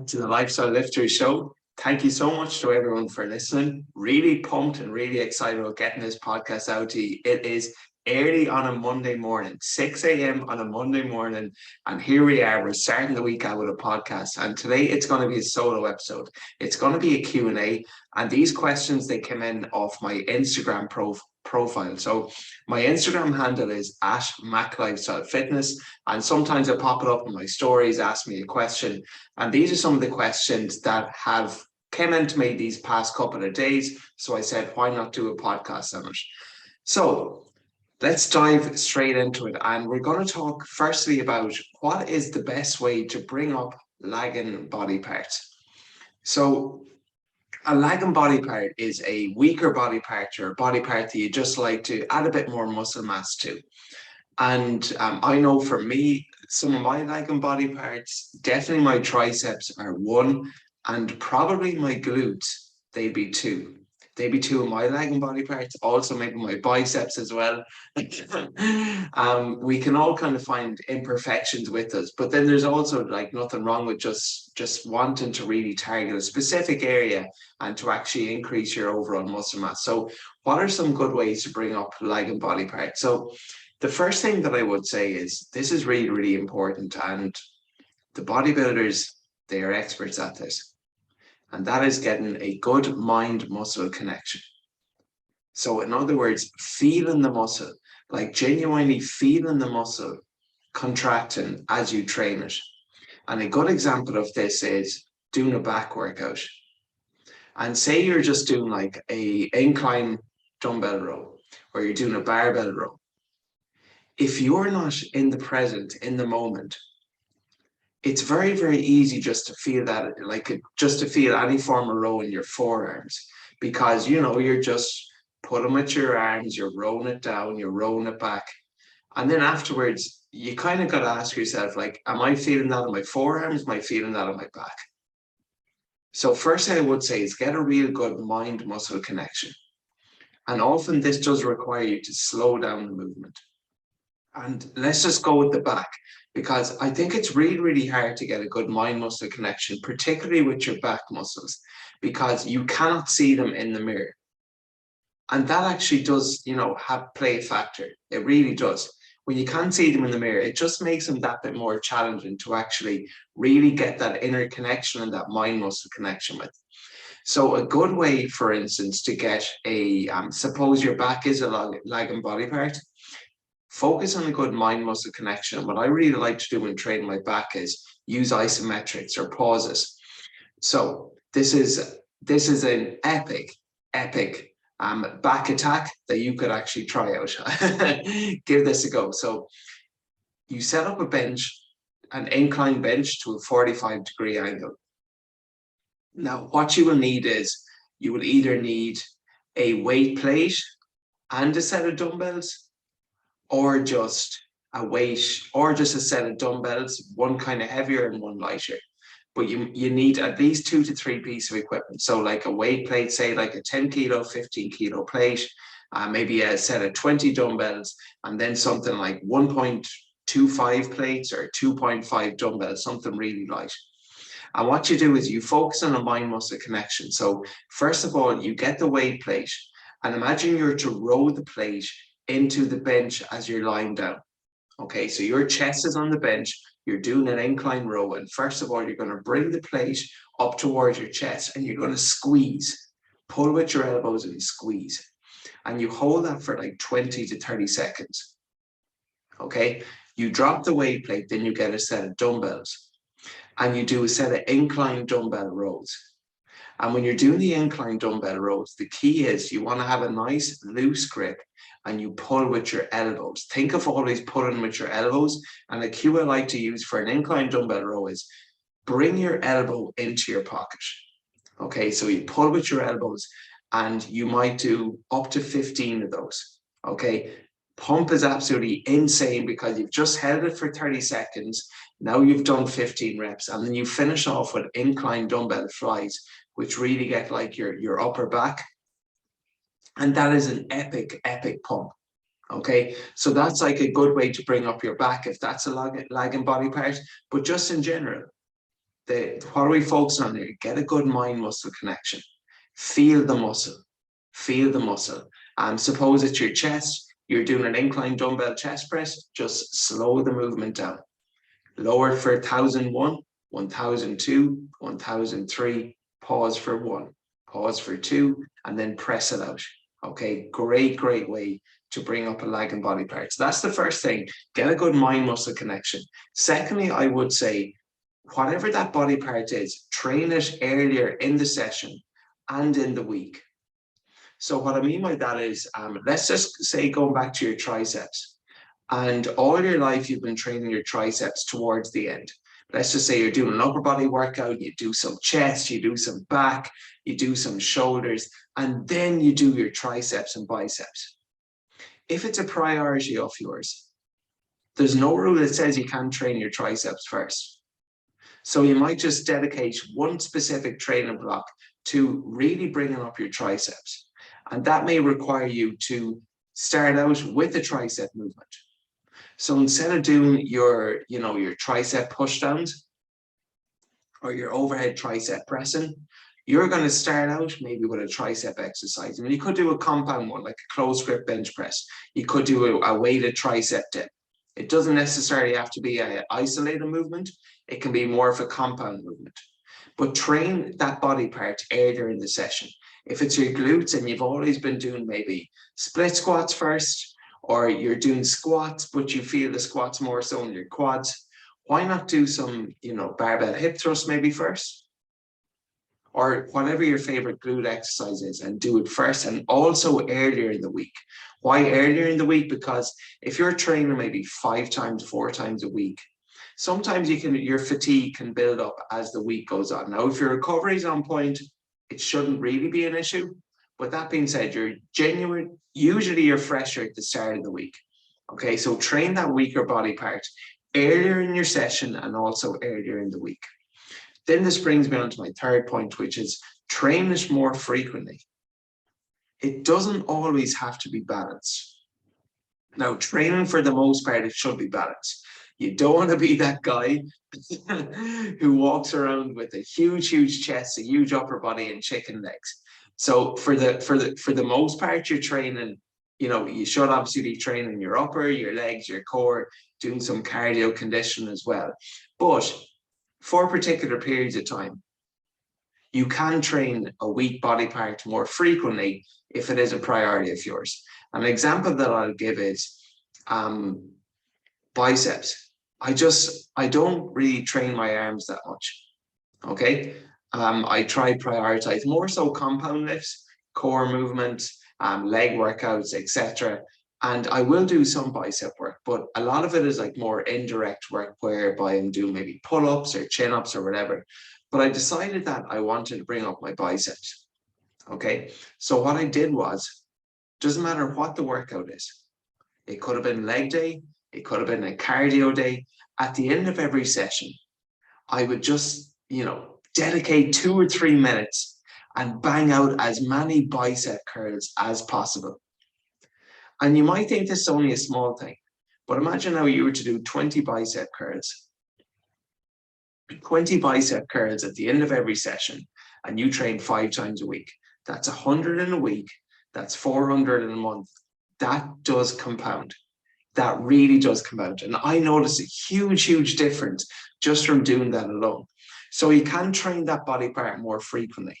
To the Lifestyle Lifter Show. Thank you so much to everyone for listening. Really pumped and really excited about getting this podcast out to you. It is early on a Monday morning, 6 a.m. on a Monday morning. And here we are. We're starting the week out with a podcast. And today it's going to be a solo episode. It's going to be a Q&A. And these questions, they came in off my Instagram profile. So my Instagram handle is at MacLifestyleFitness. And sometimes I pop it up in my stories, ask me a question. And these are some of the questions that have came into me these past couple of days. So I said, why not do a podcast on it? So let's dive straight into it. And we're going to talk firstly about what is the best way to bring up lagging body parts. So a lagging body part is a weaker body part or a body part that you just like to add a bit more muscle mass to. And I know for me, some of my lagging body parts, definitely my triceps are one, and probably my glutes, they'd be two. They'd be two of my lagging body parts, also maybe my biceps as well. We can all kind of find imperfections with us, but then there's also like nothing wrong with just wanting to really target a specific area and to actually increase your overall muscle mass. So what are some good ways to bring up lagging body parts? So the first thing that I would say is this is really, really important. And the bodybuilders, they are experts at this. And that is getting a good mind-muscle connection. So in other words, feeling the muscle, like genuinely feeling the muscle contracting as you train it. And a good example of this is doing a back workout. And say you're just doing like a incline dumbbell row, or you're doing a barbell row. If you're not in the present, in the moment, it's very, very easy just to feel that, just to feel any form of row in your forearms, because, you're just putting with your arms, you're rolling it down, you're rolling it back. And then afterwards, you kind of got to ask yourself, like, am I feeling that on my forearms? Am I feeling that on my back? So first thing I would say is get a real good mind-muscle connection. And often this does require you to slow down the movement. And let's just go with the back, because I think it's really, really hard to get a good mind muscle connection, particularly with your back muscles, because you cannot see them in the mirror. And that actually does, play a factor. It really does. When you can't see them in the mirror, it just makes them that bit more challenging to actually really get that inner connection and that mind muscle connection with. So a good way, for instance, to get suppose your back is a lagging body part, focus on a good mind muscle connection. What I really like to do when training my back is use isometrics or pauses. So this is an epic back attack that you could actually try out. Give this a go. So you set up a bench, an incline bench to a 45-degree angle. Now, what you will need is you will either need a weight plate and a set of dumbbells, or just a weight, or just a set of dumbbells, one kind of heavier and one lighter. But you need at least 2 to 3 pieces of equipment. So like a weight plate, say like a 10 kilo, 15 kilo plate, maybe a set of 20 dumbbells, and then something like 1.25 plates or 2.5 dumbbells, something really light. And what you do is you focus on a mind muscle connection. So first of all, you get the weight plate, and imagine you're to roll the plate into the bench as you're lying down. Okay, so your chest is on the bench, you're doing an incline row, and first of all, you're going to bring the plate up towards your chest and you're going to squeeze, pull with your elbows and squeeze. And you hold that for like 20 to 30 seconds. Okay, you drop the weight plate, then you get a set of dumbbells and you do a set of incline dumbbell rows. And when you're doing the incline dumbbell rows, the key is you want to have a nice loose grip and you pull with your elbows. Think of always pulling with your elbows. And the cue I like to use for an incline dumbbell row is bring your elbow into your pocket. Okay, so you pull with your elbows and you might do up to 15 of those. Okay, pump is absolutely insane because you've just held it for 30 seconds. Now you've done 15 reps, and then you finish off with incline dumbbell flies, which really get like your upper back. And that is an epic, epic pump. Okay, so that's like a good way to bring up your back if that's a lagging body part, but just in general. What are we focusing on here? Get a good mind muscle connection. Feel the muscle. Feel the muscle. Suppose it's your chest, you're doing an incline dumbbell chest press, just slow the movement down. Lower for 1001, 1002, 1003, pause for 1, pause for 2, and then press it out. Okay, great way to bring up a leg and body part. So that's the first thing, get a good mind muscle connection. Secondly, I would say, whatever that body part is, train it earlier in the session and in the week. So what I mean by that is, let's just say going back to your triceps, and all your life you've been training your triceps towards the end. Let's just say you're doing an upper body workout, you do some chest, you do some back, you do some shoulders, and then you do your triceps and biceps. If it's a priority of yours, there's no rule that says you can't train your triceps first. So you might just dedicate one specific training block to really bringing up your triceps. And that may require you to start out with a tricep movement. So instead of doing your tricep push downs or your overhead tricep pressing, you're going to start out maybe with a tricep exercise. I mean, you could do a compound one, like a closed grip bench press. You could do a weighted tricep dip. It doesn't necessarily have to be an isolated movement. It can be more of a compound movement. But train that body part earlier in the session. If it's your glutes and you've always been doing maybe split squats first, or you're doing squats, but you feel the squats more so in your quads, why not do some, barbell hip thrust maybe first? Or whatever your favorite glute exercise is, and do it first, and also earlier in the week. Why earlier in the week? Because if you're training maybe 4 times a week, sometimes your fatigue can build up as the week goes on. Now, if your recovery is on point, it shouldn't really be an issue. But that being said, usually you're fresher at the start of the week. Okay, so train that weaker body part earlier in your session and also earlier in the week. Then this brings me on to my third point, which is train it more frequently. It doesn't always have to be balanced. Now, training for the most part, it should be balanced. You don't want to be that guy who walks around with a huge chest, a huge upper body, and chicken legs. So for the most part, you're training, you should obviously be training your upper, your legs, your core, doing some cardio conditioning as well. But for particular periods of time, you can train a weak body part more frequently if it is a priority of yours. An example that I'll give is biceps. I don't really train my arms that much. Okay. I try prioritize more so compound lifts, core movements, leg workouts, etc. And I will do some bicep work, but a lot of it is like more indirect work whereby I'm doing maybe pull-ups or chin-ups or whatever. But I decided that I wanted to bring up my biceps. Okay. So what I did was, doesn't matter what the workout is. It could have been leg day. It could have been a cardio day. At the end of every session, I would just, dedicate 2 or 3 minutes and bang out as many bicep curls as possible. And you might think this is only a small thing, but imagine how you were to do 20 bicep curls. 20 bicep curls at the end of every session, and you train 5 times a week. That's 100 in a week. That's 400 in a month. That does compound. That really does compound. And I noticed a huge difference just from doing that alone. So you can train that body part more frequently.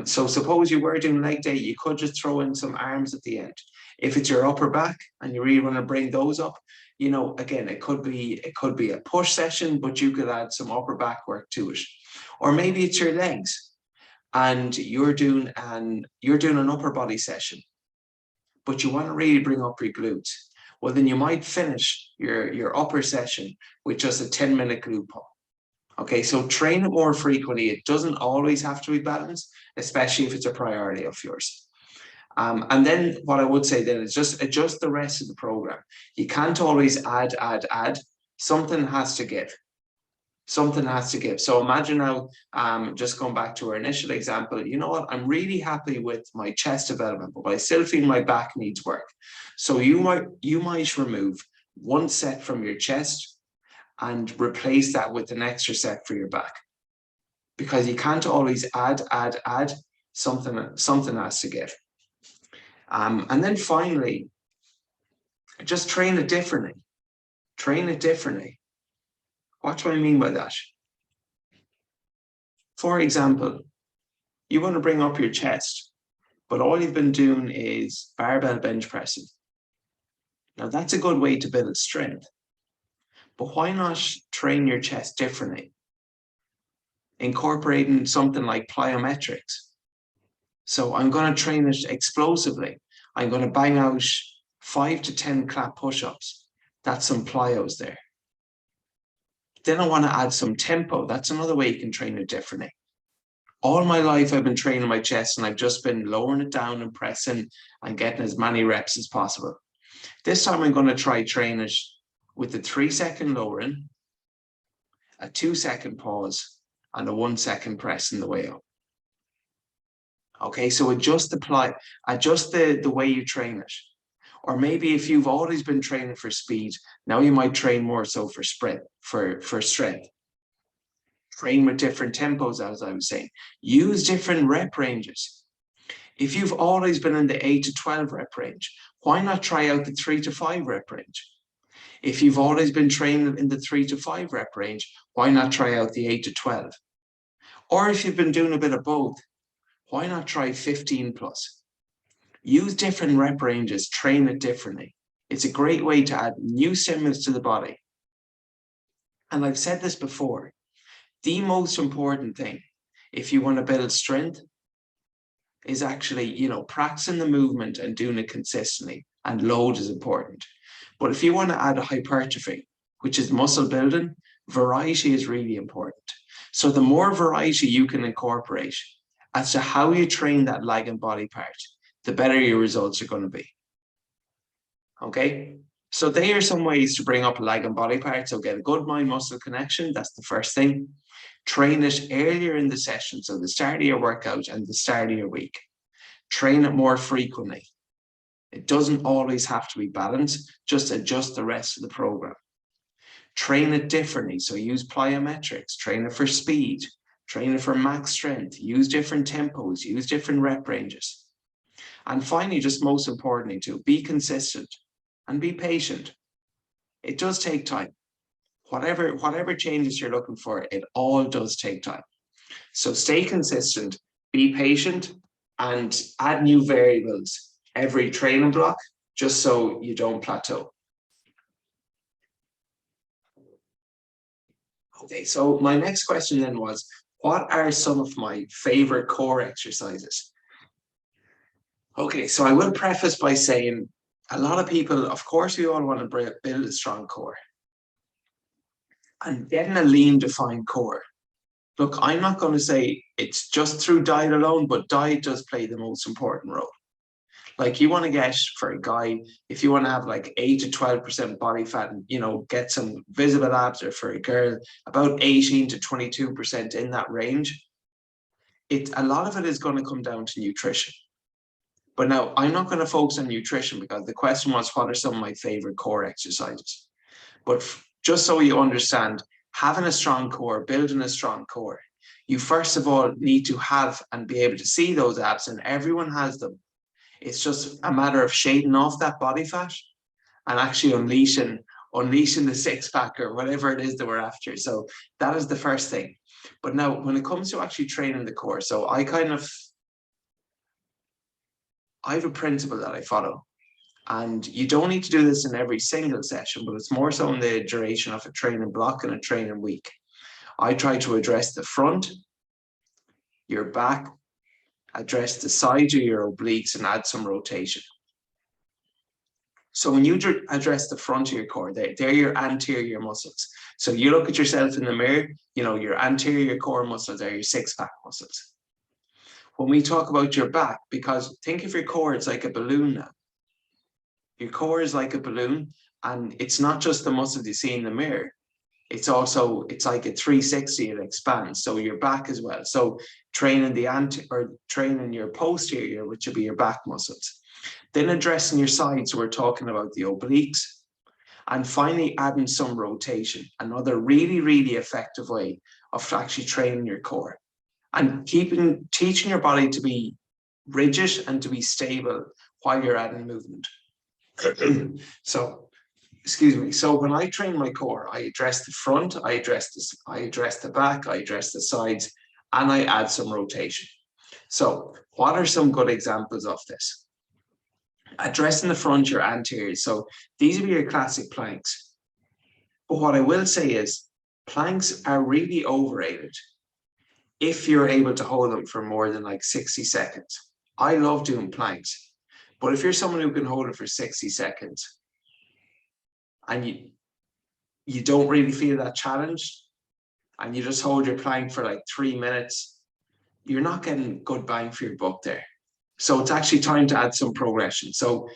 So suppose you were doing leg day, you could just throw in some arms at the end. If it's your upper back and you really want to bring those up, again, it could be a push session, but you could add some upper back work to it. Or maybe it's your legs and you're doing an upper body session, but you want to really bring up your glutes. Well, then you might finish your upper session with just a 10-minute glute pull. Okay, so train it more frequently. It doesn't always have to be balanced, especially if it's a priority of yours. And then what I would say then is just adjust the rest of the program. You can't always add. Something has to give. Something has to give. So imagine now, just going back to our initial example, you know what? I'm really happy with my chest development, but I still feel my back needs work. So you might remove 1 set from your chest and replace that with an extra set for your back. because you can't always add. Something has to give. And then finally, just train it differently. Train it differently. What do I mean by that? For example, you want to bring up your chest, but all you've been doing is barbell bench pressing. Now that's a good way to build strength, but why not train your chest differently? Incorporating something like plyometrics. So I'm going to train it explosively. I'm going to bang out 5 to 10 clap push-ups. That's some plyos there. Then I want to add some tempo. That's another way you can train it differently. All my life, I've been training my chest and I've just been lowering it down and pressing and getting as many reps as possible. This time I'm going to try train it with a 3-second lowering, a 2-second pause, and a 1-second press in the way up. Okay, so adjust the way you train it. Or maybe if you've always been training for speed, now you might train more so for sprint, for strength. Train with different tempos, as I was saying. Use different rep ranges. If you've always been in the 8 to 12 rep range, why not try out the 3 to 5 rep range? If you've always been training in the 3 to 5 rep range, why not try out the 8 to 12? Or if you've been doing a bit of both, why not try 15 plus? Use different rep ranges, train it differently. It's a great way to add new stimulus to the body. And I've said this before, the most important thing, if you want to build strength, is actually, practicing the movement and doing it consistently, and load is important. But if you want to add a hypertrophy, which is muscle building, variety is really important. So the more variety you can incorporate as to how you train that leg and body part, the better your results are going to be. Okay, so there are some ways to bring up a leg and body part. So get a good mind-muscle connection. That's the first thing. Train it earlier in the session, so the start of your workout and the start of your week. Train it more frequently. It doesn't always have to be balanced, just adjust the rest of the program. Train it differently, so use plyometrics, train it for speed, train it for max strength, use different tempos, use different rep ranges. And finally, just most importantly too, be consistent and be patient. It does take time. Whatever changes you're looking for, it all does take time. So stay consistent, be patient, and add new variables every training block, just so you don't plateau. Okay, so my next question then was, what are some of my favorite core exercises? Okay, so I will preface by saying a lot of people, of course, we all want to build a strong core. And getting a lean, defined core. Look, I'm not going to say it's just through diet alone, but diet does play the most important role. Like you want to get, for a guy, if you want to have like 8 to 12% body fat and, get some visible abs, or for a girl, about 18 to 22% in that range, a lot of it is going to come down to nutrition. But now I'm not going to focus on nutrition because the question was, what are some of my favorite core exercises? But just so you understand, having a strong core, building a strong core, you first of all need to have and be able to see those abs, and everyone has them. It's just a matter of shading off that body fat and actually unleashing the six-pack or whatever it is that we're after. So that is the first thing. But now when it comes to actually training the core, so I have a principle that I follow. And you don't need to do this in every single session, but it's more so in the duration of a training block and a training week. I try to address the front, your back, address the sides of your obliques, and add some rotation. So when you address the front of your core, they're your anterior muscles. So you look at yourself in the mirror, your anterior core muscles are your six-pack muscles. When we talk about your back, because think of your core, it's like a balloon now. Your core is like a balloon, and it's not just the muscles you see in the mirror. It's like a 360, it expands. So your back as well. So training training your posterior, which would be your back muscles. Then addressing your sides, so we're talking about the obliques. And finally, adding some rotation, another really, really effective way of actually training your core. and teaching your body to be rigid and to be stable while you're adding movement. So, excuse me. So when I train my core, I address the front, I address the back, I address the sides, and I add some rotation. So what are some good examples of this? Addressing the front, your anterior. So these are your classic planks. But what I will say is planks are really overrated if you're able to hold them for more than like 60 seconds. I love doing planks, but if you're someone who can hold it for 60 seconds and you don't really feel that challenged and you just hold your plank for like 3 minutes, you're not getting good bang for your buck there. So it's actually time to add some progression. So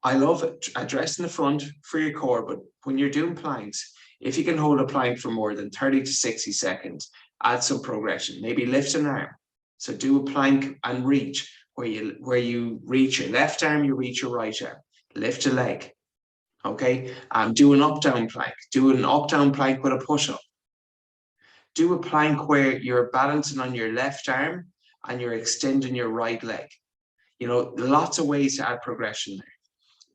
I love addressing the front for your core, but when you're doing planks, if you can hold a plank for more than 30 to 60 seconds, add some progression. Maybe lift an arm. So do a plank and reach, where you reach your left arm, you reach your right arm. Lift a leg. Okay. Do an up-down plank. Do an up-down plank with a push-up. Do a plank where you're balancing on your left arm and you're extending your right leg. You know, lots of ways to add progression there.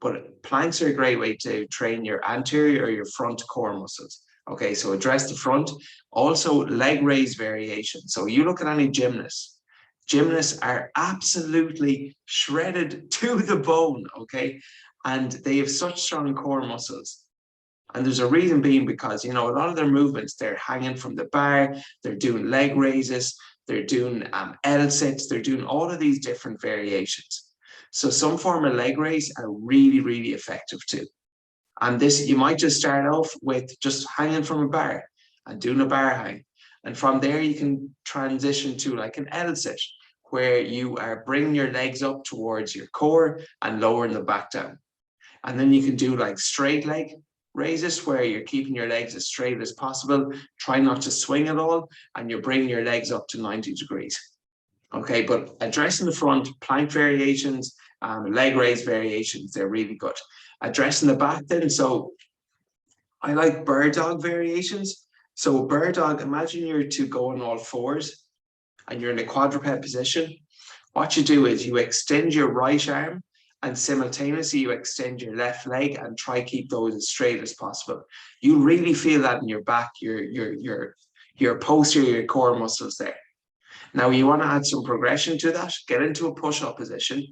But planks are a great way to train your anterior or your front core muscles. Okay, so address the front. Also, leg raise variation. So you look at any gymnasts. Gymnasts are absolutely shredded to the bone, okay? And they have such strong core muscles. And there's a reason being because, you know, a lot of their movements, they're hanging from the bar, they're doing leg raises, they're doing L-sits, they're doing all of these different variations. So some form of leg raise are really, really effective too. And this, you might just start off with just hanging from a bar and doing a bar hang. And from there, you can transition to like an L-sit, where you are bringing your legs up towards your core and lowering the back down. And then you can do like straight leg raises, where you're keeping your legs as straight as possible. Try not to swing at all, and you're bringing your legs up to 90 degrees. Okay, but addressing the front, plank variations, leg raise variations, they're really good. Addressing the back then, so I like bird dog variations. So bird dog, imagine you're to go on all fours and you're in a quadruped position. What you do is you extend your right arm and simultaneously you extend your left leg and try keep those as straight as possible. You really feel that in your back, your posterior core muscles there. Now you want to add some progression to that, get into a push-up position,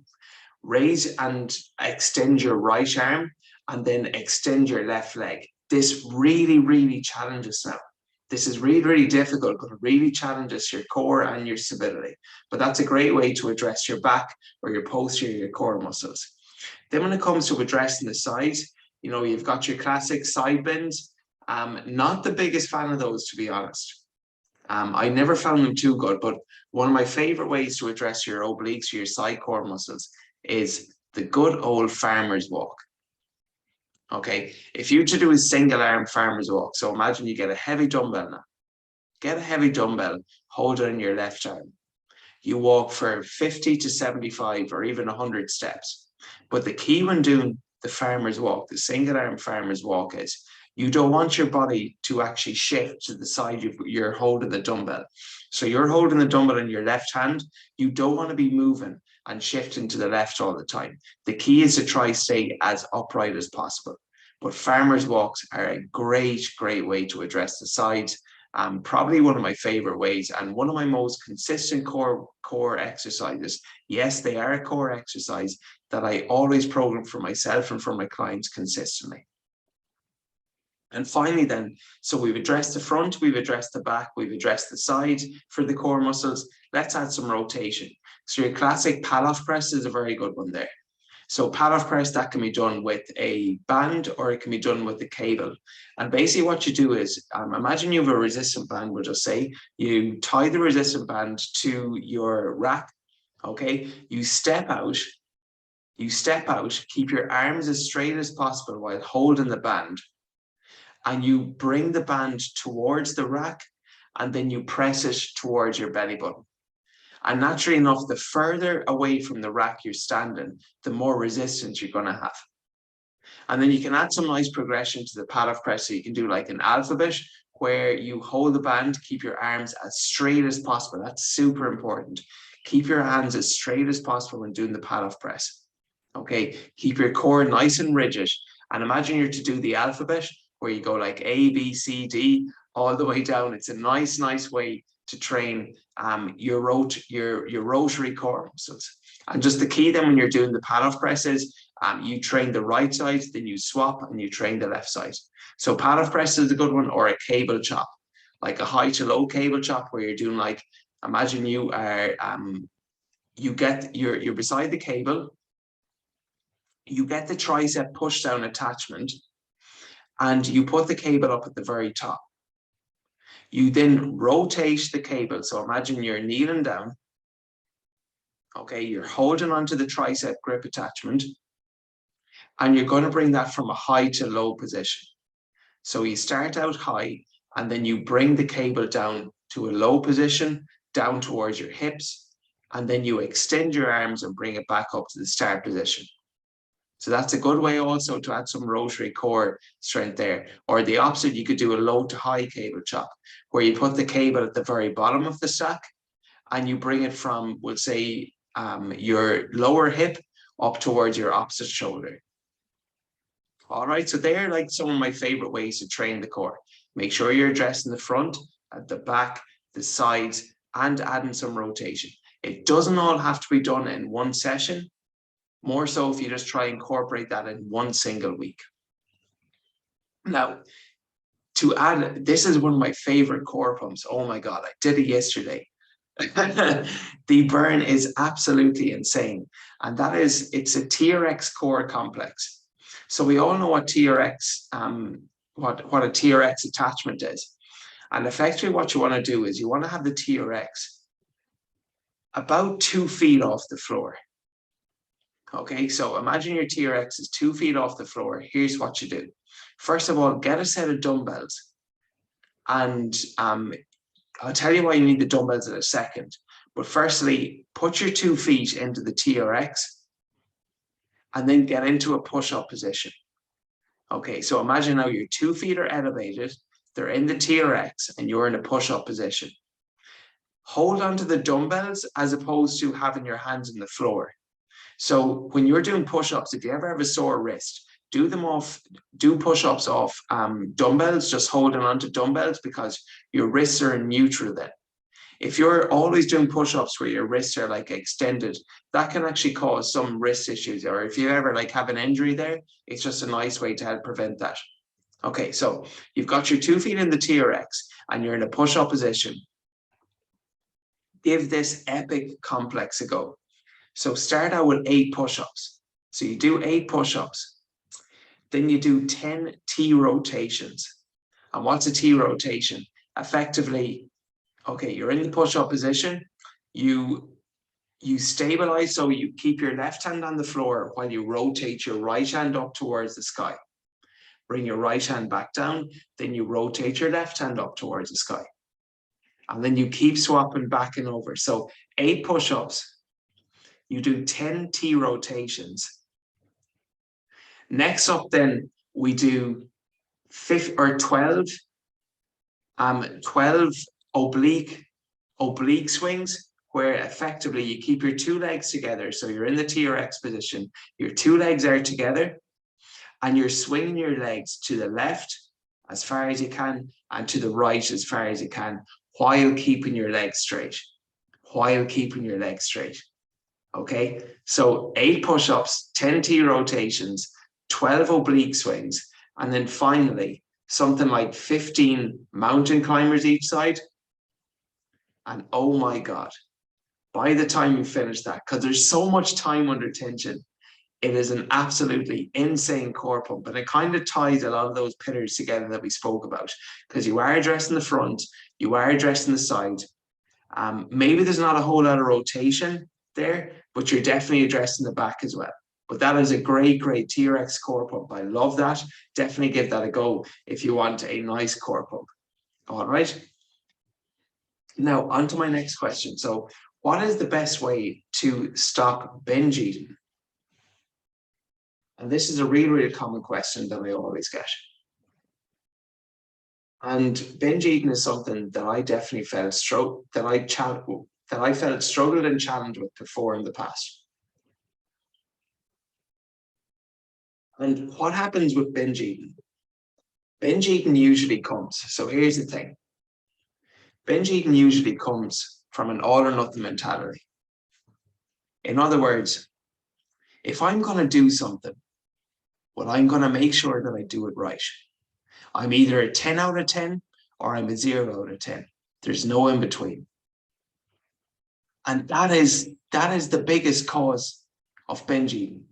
raise and extend your right arm, and then extend your left leg. This really, really challenges now. This is really, really difficult, but it really challenges your core and your stability. But that's a great way to address your back or your posterior core muscles. Then when it comes to addressing the sides, you know, you've got your classic side bends. Not the biggest fan of those, to be honest. I never found them too good, but one of my favorite ways to address your obliques or your side core muscles is the good old farmer's walk. Okay, if you to do a single arm farmer's walk, so imagine you get a heavy dumbbell now. Get a heavy dumbbell, hold it in your left arm. You walk for 50 to 75 or even 100 steps. But the key when doing the farmer's walk, the single arm farmer's walk, is you don't want your body to actually shift to the side you're holding the dumbbell. So you're holding the dumbbell in your left hand. You don't want to be moving and shifting to the left all the time. The key is to try stay as upright as possible. But farmer's walks are a great, great way to address the sides. Probably one of my favorite ways and one of my most consistent core exercises. Yes, they are a core exercise that I always program for myself and for my clients consistently. And finally then, so we've addressed the front, we've addressed the back, we've addressed the side for the core muscles. Let's add some rotation. So your classic pal-off press is a very good one there. So pal-off press, that can be done with a band or it can be done with a cable. And basically what you do is, imagine you have a resistant band, we'll just say, you tie the resistant band to your rack, okay? You step out, keep your arms as straight as possible while holding the band. And you bring the band towards the rack and then you press it towards your belly button. And naturally enough, the further away from the rack you're standing, the more resistance you're going to have. And then you can add some nice progression to the pal-off press. So you can do like an alphabet where you hold the band, keep your arms as straight as possible. That's super important. Keep your hands as straight as possible when doing the pad-off press. Okay, keep your core nice and rigid. And imagine you're to do the alphabet where you go like A, B, C, D, all the way down. It's a nice way to train your rotary core muscles. And just the key then when you're doing the pad-off presses, you train the right side, then you swap and you train the left side. So pad-off press is a good one, or a cable chop, like a high to low cable chop where you're doing like, imagine you are, you're beside the cable, you get the tricep push down attachment and you put the cable up at the very top. You then rotate the cable. So imagine you're kneeling down. Okay, you're holding onto the tricep grip attachment and you're going to bring that from a high to low position. So you start out high and then you bring the cable down to a low position, down towards your hips, and then you extend your arms and bring it back up to the start position. So that's a good way also to add some rotary core strength there. Or the opposite, you could do a low to high cable chop, where you put the cable at the very bottom of the stack and you bring it from, we'll say, your lower hip up towards your opposite shoulder. All right, so they're like some of my favorite ways to train the core. Make sure you're addressing the front, at the back, the sides, and adding some rotation. It doesn't all have to be done in one session. More so if you just try and incorporate that in one single week. Now, to add, this is one of my favorite core pumps. Oh my God, I did it yesterday. The burn is absolutely insane. And that is, it's a TRX core complex. So we all know what TRX, what a TRX attachment is. And effectively what you want to do is you want to have the TRX about 2 feet off the floor. Okay, so imagine your TRX is 2 feet off the floor. Here's what you do. First of all, get a set of dumbbells. And I'll tell you why you need the dumbbells in a second. But firstly, put your 2 feet into the TRX and then get into a push-up position. Okay, so imagine now your 2 feet are elevated, they're in the TRX and you're in a push-up position. Hold onto the dumbbells as opposed to having your hands on the floor. So when you're doing push-ups, if you ever have a sore wrist, do push-ups off dumbbells, just holding onto dumbbells because your wrists are in neutral then. If you're always doing push-ups where your wrists are like extended, that can actually cause some wrist issues. Or if you ever like have an injury there, it's just a nice way to help prevent that. Okay, so you've got your 2 feet in the TRX and you're in a push-up position. Give this epic complex a go. So start out with 8 push-ups. So you do 8 push-ups. Then you do 10 T rotations. And what's a T rotation? Effectively, okay, you're in the push-up position. You stabilize, so you keep your left hand on the floor while you rotate your right hand up towards the sky. Bring your right hand back down. Then you rotate your left hand up towards the sky. And then you keep swapping back and over. So 8 push-ups. You do 10 T rotations. Next up then, we do 12 oblique swings, where effectively you keep your 2 legs together. So you're in the TRX position, your 2 legs are together, and you're swinging your legs to the left as far as you can, and to the right as far as you can, while keeping your legs straight. Okay, so 8 push-ups, 10 T rotations, 12 oblique swings, and then finally something like 15 mountain climbers each side. And oh my God, by the time you finish that, because there's so much time under tension, it is an absolutely insane core pump. And it kind of ties a lot of those pillars together that we spoke about, because you are addressing the front, you are addressing the side. Maybe there's not a whole lot of rotation there, but you're definitely addressing the back as well. But that is a great TRX core pump. I love that. Definitely give that a go if you want a nice core pump. All right. Now, on to my next question. So what is the best way to stop binge eating? And this is a really common question that I always get. And binge eating is something that I definitely felt that I felt struggled and challenged with before in the past. And what happens with binge eating? Binge eating usually comes. So here's the thing. Binge eating usually comes from an all or nothing mentality. In other words, if I'm going to do something, well, I'm going to make sure that I do it right. I'm either a 10 out of 10 or I'm a 0 out of 10. There's no in between. And that is the biggest cause of binge eating,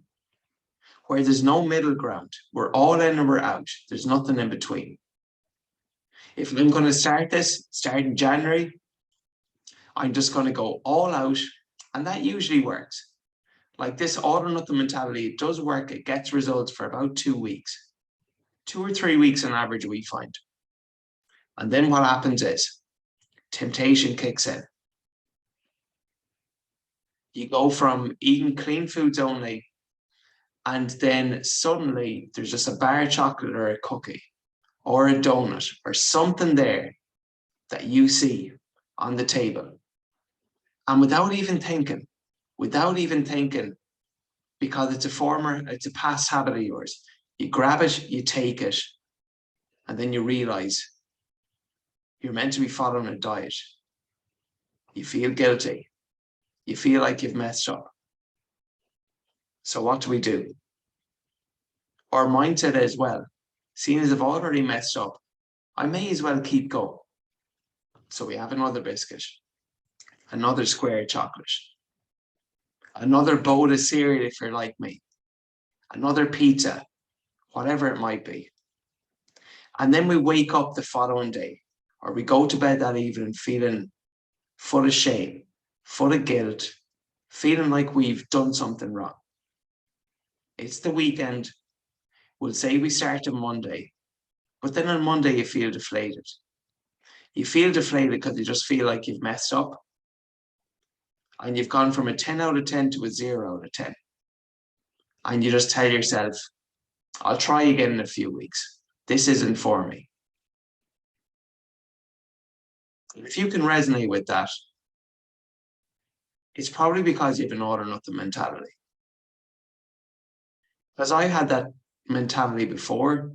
where there's no middle ground. We're all in and we're out. There's nothing in between. If I'm going to start in January, I'm just going to go all out. And that usually works. Like this all or nothing mentality, it does work. It gets results for about 2 weeks. 2 or 3 weeks on average, we find. And then what happens is temptation kicks in. You go from eating clean foods only, and then suddenly there's just a bar of chocolate or a cookie or a donut or something there that you see on the table. And without even thinking, because it's a past habit of yours, you grab it, you take it, and then you realize you're meant to be following a diet. You feel guilty. You feel like you've messed up. So what do? Our mindset as well, seeing as I've already messed up, I may as well keep going. So we have another biscuit, another square of chocolate, another bowl of cereal if you're like me, another pizza, whatever it might be. And then we wake up the following day, or we go to bed that evening feeling full of shame, full of guilt, feeling like we've done something wrong. It's the weekend. We'll say we start on Monday, but then on Monday you feel deflated. You feel deflated because you just feel like you've messed up and you've gone from a 10 out of 10 to a 0 out of 10. And you just tell yourself, I'll try again in a few weeks. This isn't for me. If you can resonate with that, it's probably because you have an all or nothing mentality. Because I had that mentality before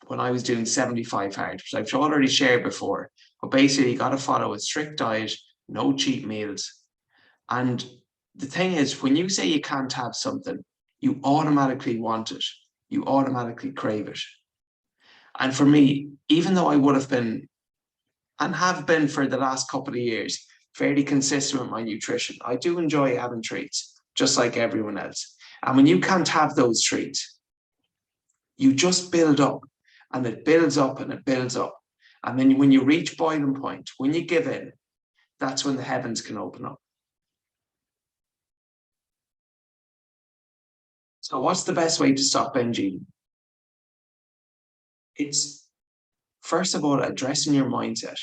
when I was doing 75 hard, which I've already shared before. But basically, you got to follow a strict diet, no cheat meals. And the thing is, when you say you can't have something, you automatically want it. You automatically crave it. And for me, even though I would have been and have been for the last couple of years fairly consistent with my nutrition, I do enjoy having treats, just like everyone else. And when you can't have those treats, you just build up and it builds up and it builds up. And then when you reach boiling point, when you give in, that's when the heavens can open up. So what's the best way to stop binge eating? It's first of all addressing your mindset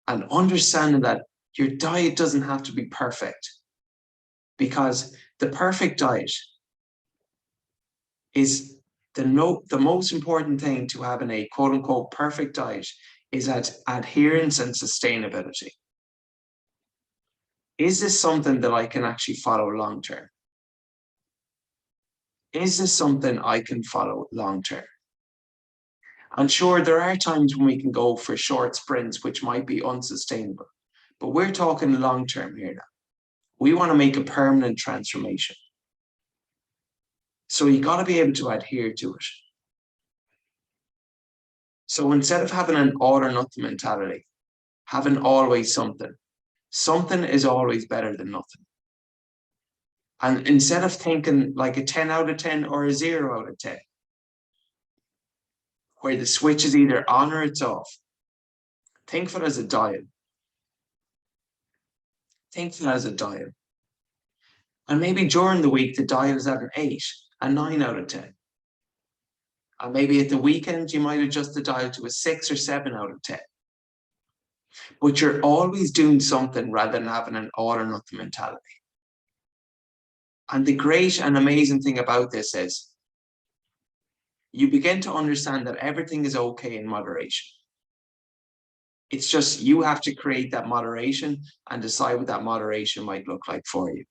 and understanding that your diet doesn't have to be perfect, because the perfect diet is the most important thing to having a quote unquote perfect diet is that adherence and sustainability. Is this something that I can actually follow long term? Is this something I can follow long term? And sure, there are times when we can go for short sprints, which might be unsustainable, but we're talking long term here now. We want to make a permanent transformation. So you got to be able to adhere to it. So instead of having an all or nothing mentality, having always something. Something is always better than nothing. And instead of thinking like a 10 out of 10 or a 0 out of 10, where the switch is either on or it's off, think of it as a dial. Think of it as a dial. And maybe during the week, the dial is at an 8, a 9 out of 10. And maybe at the weekend, you might adjust the dial to a 6 or 7 out of 10. But you're always doing something rather than having an all or nothing mentality. And the great and amazing thing about this is you begin to understand that everything is okay in moderation. It's just you have to create that moderation and decide what that moderation might look like for you.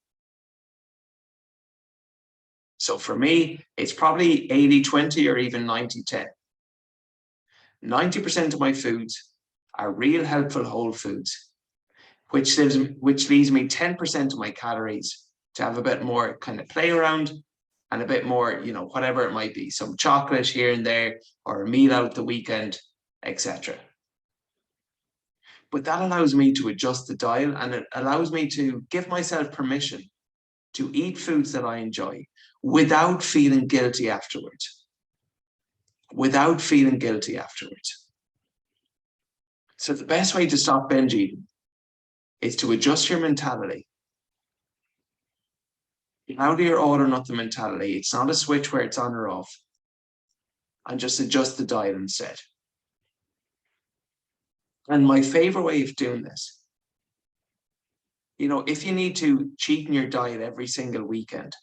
So for me, it's probably 80-20 or even 90-10. 90% of my foods are real helpful whole foods, which leaves me 10% of my calories to have a bit more kind of play around and a bit more, whatever it might be, some chocolate here and there, or a meal out the weekend, etc. But that allows me to adjust the dial, and it allows me to give myself permission to eat foods that I enjoy without feeling guilty afterwards. Without feeling guilty afterwards. So the best way to stop binge eating is to adjust your mentality. Out of your all or nothing mentality. It's not a switch where it's on or off. And just adjust the diet instead. And my favorite way of doing this, if you need to cheat in your diet every single weekend,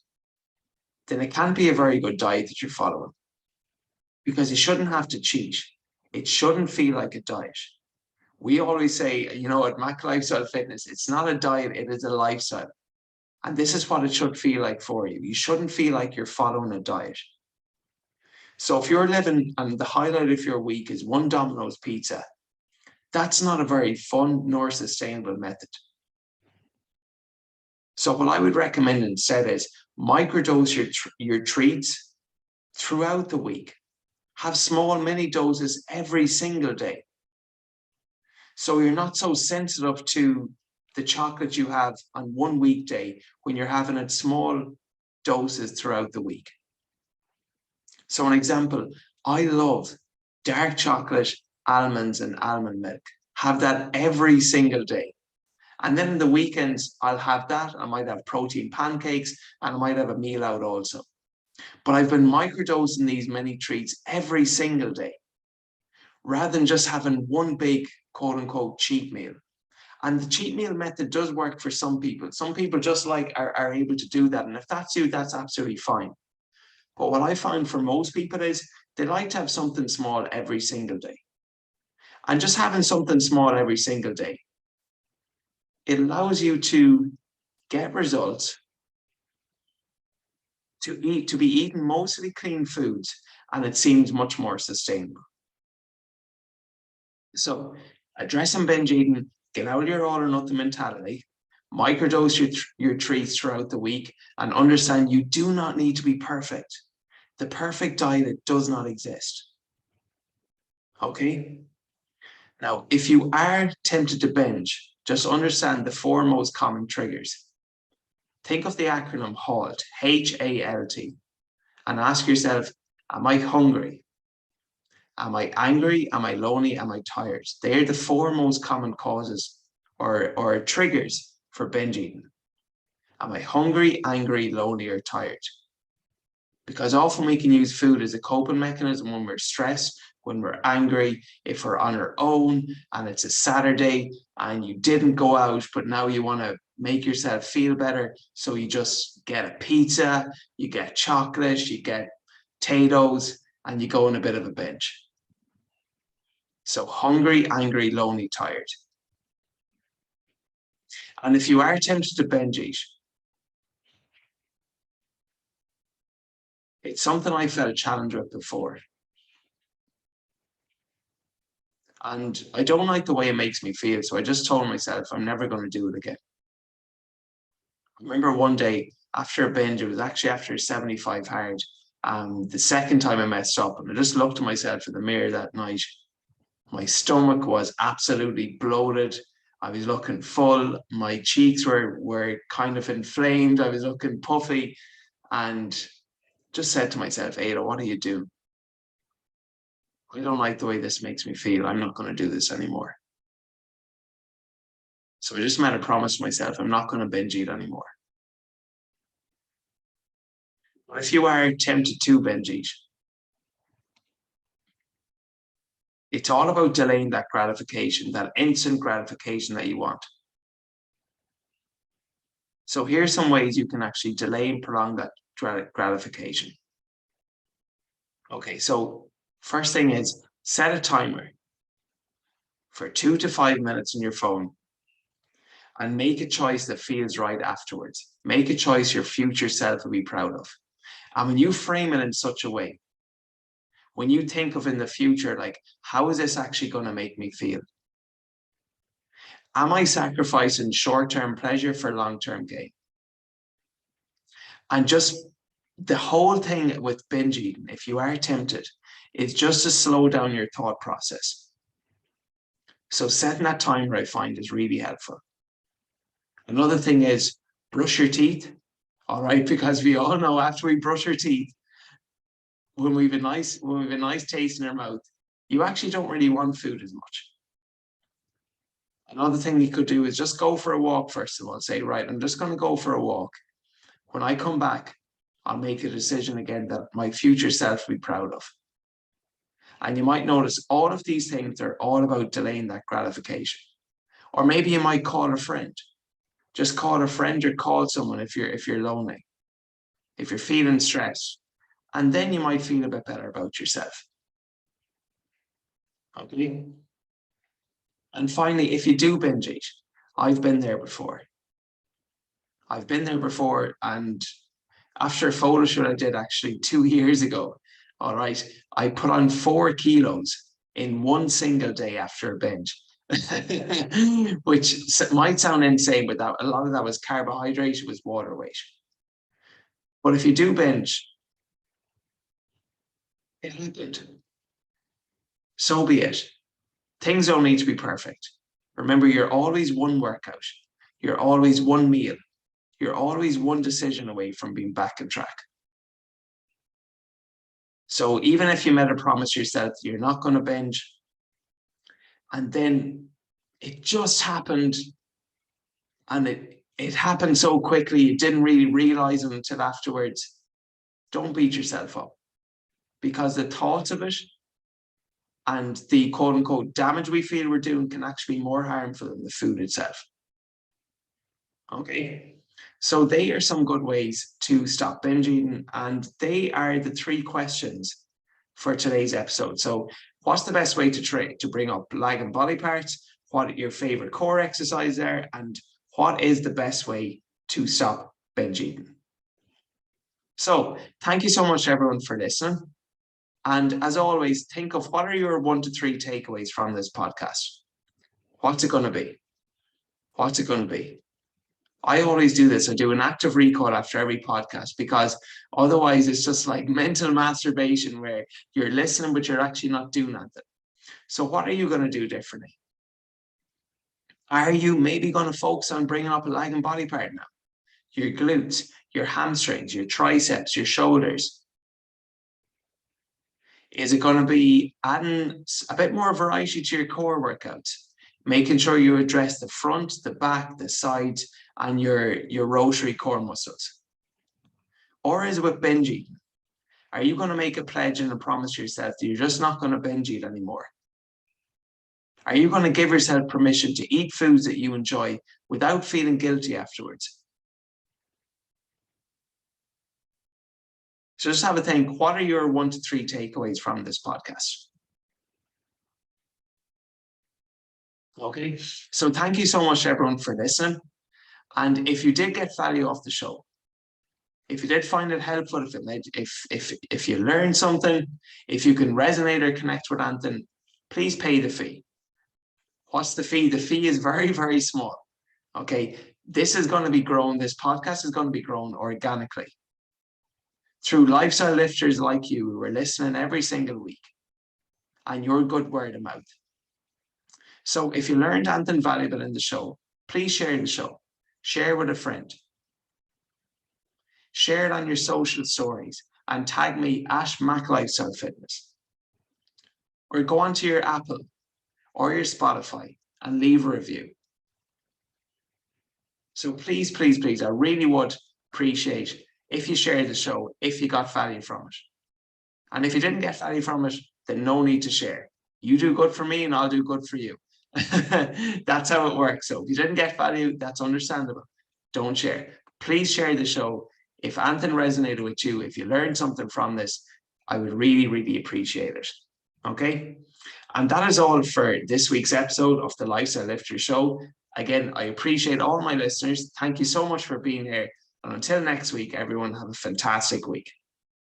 then it can't be a very good diet that you're following. Because you shouldn't have to cheat. It shouldn't feel like a diet. We always say, at Mac Lifestyle Fitness, it's not a diet, it is a lifestyle. And this is what it should feel like for you. You shouldn't feel like you're following a diet. So if you're living and the highlight of your week is one Domino's pizza, that's not a very fun nor sustainable method. So what I would recommend instead is microdose your treats throughout the week. Have small mini doses every single day. So you're not so sensitive to the chocolate you have on one weekday when you're having it small doses throughout the week. So an example, I love dark chocolate, almonds and almond milk. Have that every single day. And then in the weekends, I'll have that. I might have protein pancakes and I might have a meal out also. But I've been microdosing these mini treats every single day, rather than just having one big quote unquote cheat meal. And the cheat meal method does work for some people. Some people just are able to do that. And if that's you, that's absolutely fine. But what I find for most people is they like to have something small every single day. And just having something small every single day, it allows you to get results, to be eating mostly clean foods, and it seems much more sustainable. So addressing binge eating, get out of your all or nothing mentality, microdose your treats throughout the week, and understand you do not need to be perfect. The perfect diet does not exist. Okay? Now, if you are tempted to binge, just understand the four most common triggers. Think of the acronym HALT, H-A-L-T, and ask yourself, am I hungry? Am I angry? Am I lonely? Am I tired? They're the four most common causes or triggers for binge eating. Am I hungry, angry, lonely, or tired? Because often we can use food as a coping mechanism when we're stressed, when we're angry, if we're on our own and it's a Saturday and you didn't go out, but now you want to make yourself feel better. So you just get a pizza, you get chocolate, you get potatoes, and you go on a bit of a binge. So hungry, angry, lonely, tired. And if you are tempted to binge eat, it's something I felt challenged with before. And I don't like the way it makes me feel. So I just told myself I'm never going to do it again. I remember one day after a binge, it was actually after 75 hard. The second time I messed up, and I just looked at myself in the mirror that night. My stomach was absolutely bloated. I was looking full. My cheeks were kind of inflamed. I was looking puffy, and just said to myself, Ada, what are you doing? I don't like the way this makes me feel. I'm not going to do this anymore. So I just made a promise to myself, I'm not going to binge eat anymore. But if you are tempted to binge eat, it's all about delaying that gratification, that instant gratification that you want. So here's some ways you can actually delay and prolong that gratification. Okay, so first thing is set a timer for 2 to 5 minutes on your phone and make a choice that feels right afterwards. Make a choice your future self will be proud of. And when you frame it in such a way, when you think of in the future, like, how is this actually going to make me feel? Am I sacrificing short-term pleasure for long-term gain? And just the whole thing with binge eating, if you are tempted, is just to slow down your thought process. So setting that timer, I find, is really helpful. Another thing is brush your teeth, all right? Because we all know after we brush our teeth, when we've a nice taste in our mouth, you actually don't really want food as much. Another thing you could do is just go for a walk first of all. Say, right, I'm just going to go for a walk. When I come back, I'll make a decision again that my future self will be proud of. And you might notice all of these things are all about delaying that gratification. Or maybe you might call a friend. Just call a friend or call someone if you're lonely, if you're feeling stressed. And then you might feel a bit better about yourself. Okay. And finally, if you do binge eat, I've been there before. And after a photo shoot I did actually 2 years ago, all right, I put on 4 kilos in one single day after a binge, which might sound insane, but a lot of that was carbohydrate, it was water weight. But if you do binge, it happened. So be it. Things don't need to be perfect. Remember, you're always one workout. You're always one meal. You're always one decision away from being back on track. So even if you made a promise yourself, you're not going to binge, and then it just happened, and it happened so quickly, you didn't really realize it until afterwards, don't beat yourself up, because the thoughts of it and the quote unquote damage we feel we're doing can actually be more harmful than the food itself. Okay. So they are some good ways to stop binge eating, and they are the 3 questions for today's episode. So what's the best way to bring up lag and body parts? What your favorite core exercises are, and what is the best way to stop binge eating? So thank you so much everyone for listening. And as always, think of what are your 1 to 3 takeaways from this podcast? What's it going to be? What's it going to be? I always do this. I do an active recall after every podcast, because otherwise it's just like mental masturbation where you're listening, but you're actually not doing anything. So what are you going to do differently? Are you maybe going to focus on bringing up a lagging body part now? Your glutes, your hamstrings, your triceps, your shoulders. Is it going to be adding a bit more variety to your core workouts? Making sure you address the front, the back, the sides, and your rotary core muscles? Or is it with binge eating? Are you going to make a pledge and a promise to yourself that you're just not going to binge eat anymore? Are you going to give yourself permission to eat foods that you enjoy without feeling guilty afterwards? So just have a think, what are your 1 to 3 takeaways from this podcast? Okay, so thank you so much everyone for listening. And if you did get value off the show, if you did find it helpful, if you learned something, if you can resonate or connect with anything, please pay the fee. What's the fee? The fee is very, very small. Okay, this is going to be grown. This podcast is going to be grown organically through lifestyle lifters like you who are listening every single week, and your good word of mouth. So if you learned anything valuable in the show, please share the show. Share with a friend. Share it on your social stories and tag me at MacLifestyleFitness. Or go onto your Apple or your Spotify and leave a review. So please, please, please, I really would appreciate if you share the show, if you got value from it. And if you didn't get value from it, then no need to share. You do good for me and I'll do good for you. That's how it works. So if you didn't get value, that's understandable. Don't share. Please share the show. If anything resonated with you, if you learned something from this, I would really, really appreciate it. Okay. And that is all for this week's episode of the Lifestyle Lifter Show. Again, I appreciate all my listeners. Thank you so much for being here. And until next week, everyone, have a fantastic week.